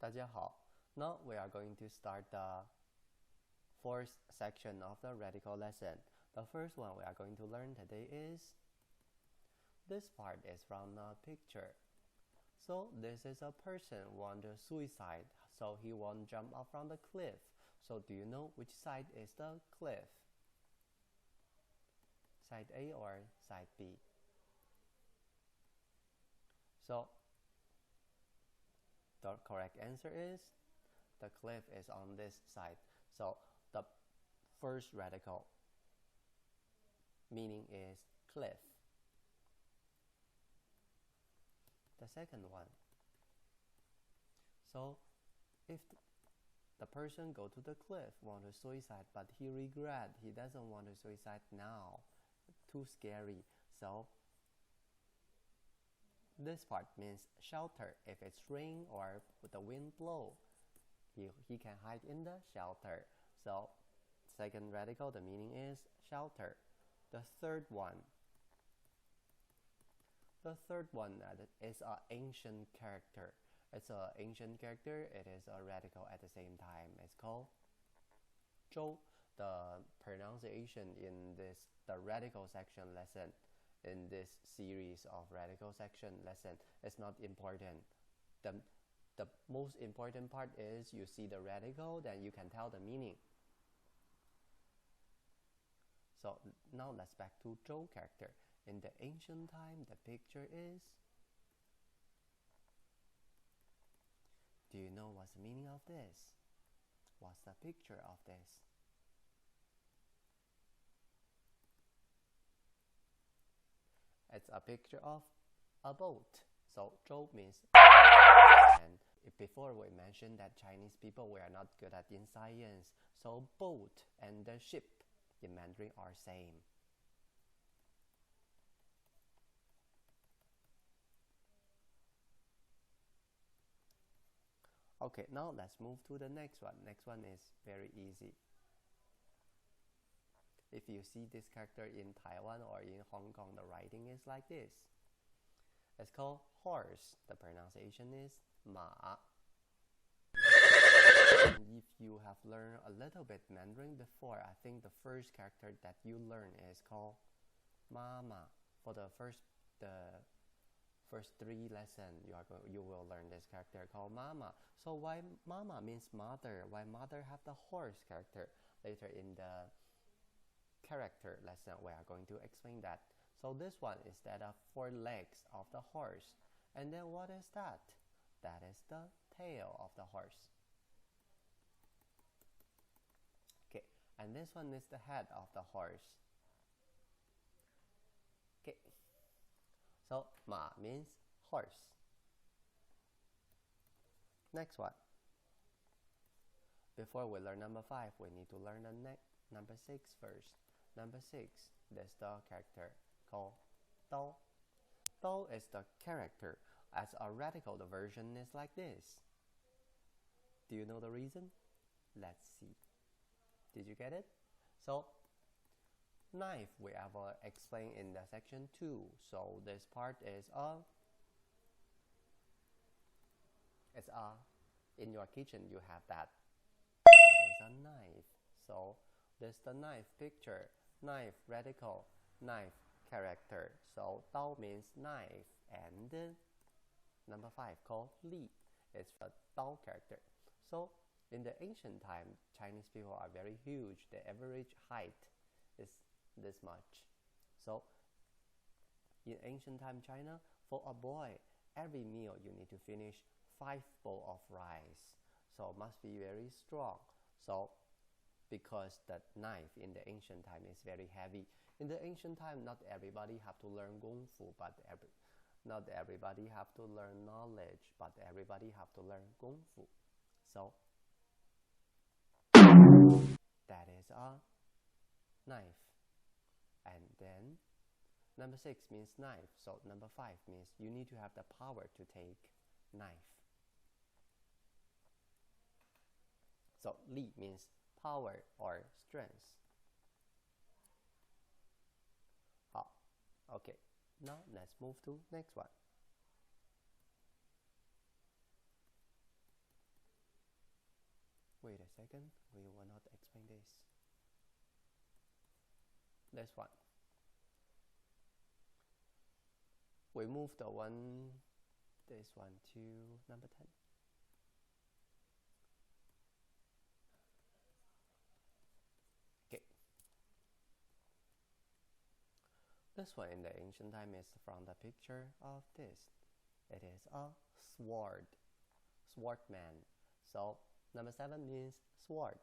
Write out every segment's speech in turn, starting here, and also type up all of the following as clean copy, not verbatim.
大家好. Now we are going to start the fourth section of the radical lesson. The first one we are going to learn today is, this part is from a picture. So this is a person want to suicide, so he won't jump off from the cliff. So do you know which side is the cliff? Side A or side B? So the correct answer is the cliff is on this side. So the first radical meaning is cliff. The second one. So if the person go to the cliff, want to suicide, but he regret, he doesn't want to suicide now, too scary. So this part means shelter. If it's rain or the wind blow, he can hide in the shelter. So second radical, the meaning is shelter. The third one is an ancient character. It's an ancient character. It is a radical at the same time. It's called Zhou. The pronunciation in the radical section lesson, in this series of radical section lesson, is not important. The most important part is you see the radical, then you can tell the meaning. So now let's back to Zhou character. In the ancient time, the picture is. Do you know what's the meaning of this? What's the picture of this? It's a picture of a boat. So Zhou means and before we mentioned that Chinese people were not good at in science, so boat and the ship in Mandarin are same. Okay, now let's move to the next one. Next one is very easy. If you see this character in Taiwan or in Hong Kong, the writing is like this. It's called horse. The pronunciation is ma. And if you have learned a little bit Mandarin before, I think the first character that you learn is called mama. For the first three lessons, you will learn this character called mama. So why mama means mother? Why mother have the horse character? Later in the character lesson, we are going to explain that. So this one is that of 4 legs of the horse. And then what is that? That is the tail of the horse. Okay, and this one is the head of the horse. Okay, so ma means horse. Next one. Before we learn number 5, we need to learn the number 6 first. Number 6, there's the character called Dao. Dao is the character. As a radical, the version is like this. Do you know the reason? Let's see. Did you get it? So knife we have explained in the section 2. So this part is in your kitchen you have that. There's a knife. So there's the knife picture, knife radical, knife character. So Dao means knife, and number 5 called Li. It's the Dao character. So in the ancient time, Chinese people are very huge. The average height is this much. So in ancient time China, for a boy, every meal you need to finish 5 bowls of rice. So must be very strong. So because that knife in the ancient time is very heavy. In the ancient time, not everybody have to learn Kung Fu, but not everybody have to learn knowledge, but everybody have to learn Kung Fu. So that is a knife. And then number 6 means knife. So number 5 means you need to have the power to take knife. So Li means power or strength. Okay, now let's move to next one. Wait a second, we will not explain this. This one. We move this one to number 10. Okay. This one in the ancient time is from the picture of this. It is a swordman. So number 7 means sword.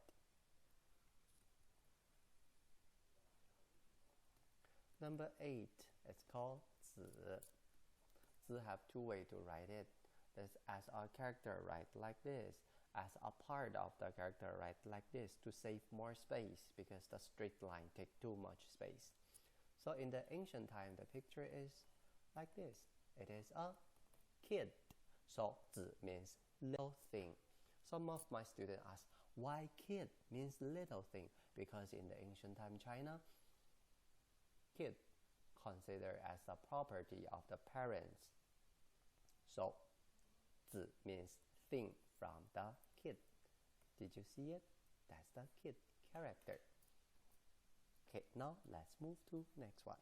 Number 8, it's called 子. 子 have 2 ways to write it. This as a character write like this, as a part of the character write like this to save more space because the straight line take too much space. So in the ancient time, the picture is like this. It is a kid. So 子 means little thing. Some of my students ask, why kid means little thing? Because in the ancient time China, kid considered as a property of the parents. So 子 means thing from the kid. Did you see it? That's the kid character. Okay, now let's move to next one.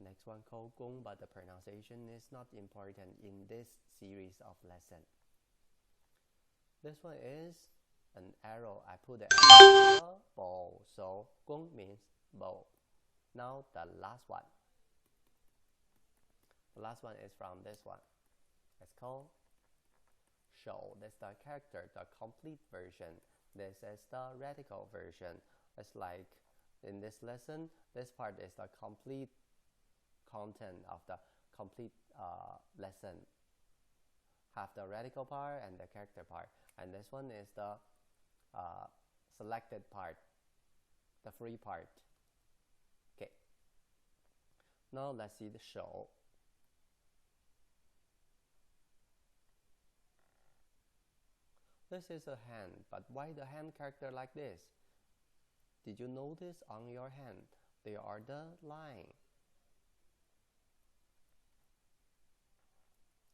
Next one called Gong, but the pronunciation is not important in this series of lesson. This one is an arrow. I put the arrow in the bow. So Gong means bow. Now the last one. The last one is from this one. It's called Shou. That's the character, the complete version. This is the radical version. It's like in this lesson, this part is the complete content of the complete lesson. Have the radical part and the character part. And this one is the selected part, the free part. Okay. Now let's see the Shou. This is a hand, but why the hand character like this? Did you notice on your hand, there are the line?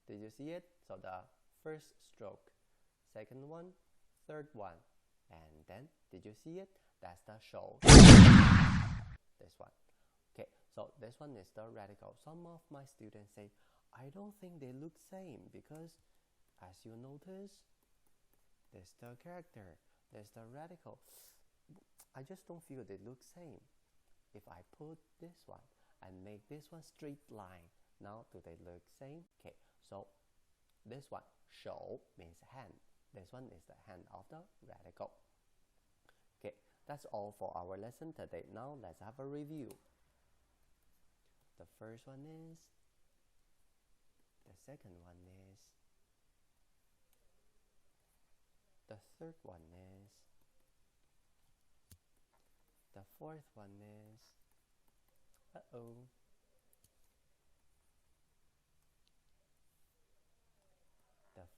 Did you see it? So the first stroke, second one, third one, and then, did you see it? That's the Shou. This one. Okay, so this one is the radical. Some of my students say, I don't think they look same because as you notice, there's the character, there's the radical. I just don't feel they look same. If I put this one and make this one straight line, now do they look same? Okay, so this one, Shou means hand. This one is the hand of the radical. Okay, that's all for our lesson today. Now let's have a review. The first one is, the second one is, the third one is, the fourth one is, the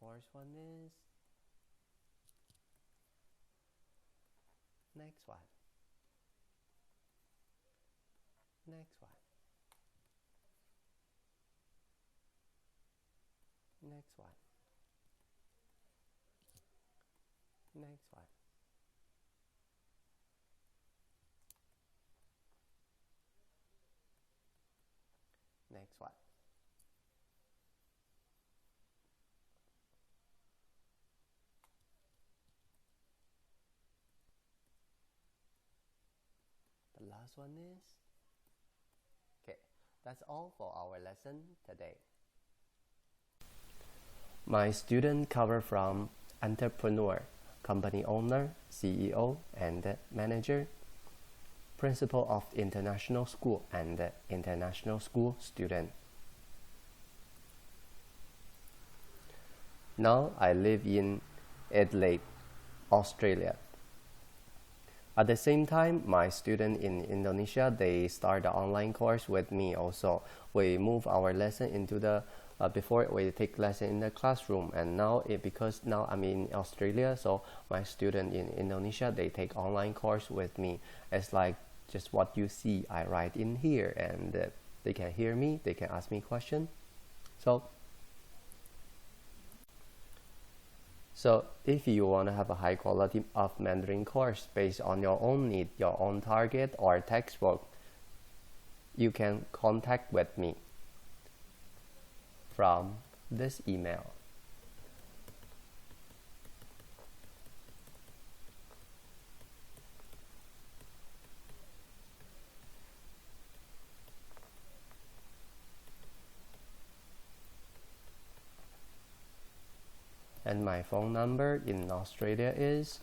fourth one is, next one, next one, next one, next one, next one. The last one is, okay, that's all for our lesson today. My student cover from entrepreneur, company owner, CEO and manager, principal of international school and international school student. Now I live in Adelaide, Australia. At the same time, my student in Indonesia, they start the online course with me also. We move our lesson into the, before we take lesson in the classroom, and now because now I'm in Australia, so my student in Indonesia, they take online course with me. It's like just what you see, I write in here, and they can hear me, they can ask me question. So So if you want to have a high quality of Mandarin course based on your own need, your own target or textbook, you can contact with me from this email. And my phone number in Australia is